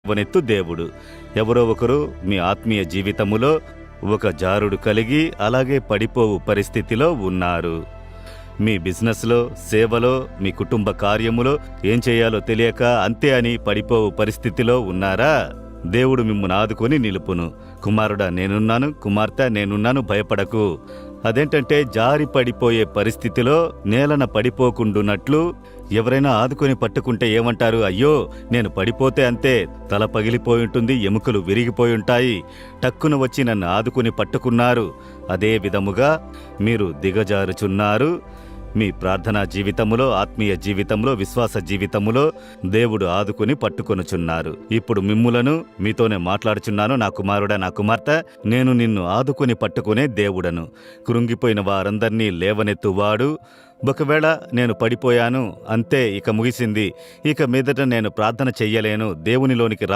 లేవనెత్తు దేవుడు. ఎవరో ఒకరు మీ ఆత్మీయ జీవితములో ఒక జారుడు కలిగి అలాగే పడిపోవు పరిస్థితిలో ఉన్నారు. మీ బిజినెస్లో, సేవలో, మీ కుటుంబ కార్యములో ఏం చేయాలో తెలియక అంతే అని పడిపోవు పరిస్థితిలో ఉన్నారా? దేవుడు మిమ్మును ఆదుకొని నిలుపును. కుమారుడా నేనున్నాను, కుమార్తె నేనున్నాను, భయపడకు. అదేంటంటే జారి పడిపోయే పరిస్థితిలో నేలన పడిపోకుండున్నట్లు ఎవరైనా ఆదుకొని పట్టుకుంటే ఏమంటారు? అయ్యో నేను పడిపోతే అంతే, తల పగిలిపోయి ఉంటుంది, ఎముకలు విరిగిపోయుంటాయి. టక్కున వచ్చి నన్ను ఆదుకుని పట్టుకున్నారు. అదే విధముగా మీరు దిగజారుచున్నారు. మీ ప్రార్థనా జీవితములో, ఆత్మీయ జీవితంలో, విశ్వాస జీవితములో దేవుడు ఆదుకుని పట్టుకొనుచున్నారు. ఇప్పుడు మిమ్ములను మీతోనే మాట్లాడుచున్నాను. నా కుమారుడా, నా కుమార్తె, నేను నిన్ను ఆదుకుని పట్టుకునే దేవుడను. కృంగిపోయిన వారందర్నీ లేవనెత్తువాడు. ఒకవేళ నేను పడిపోయాను, అంతే, ఇక ముగిసింది, ఇక మీదట నేను ప్రార్థన చెయ్యలేను, దేవునిలోనికి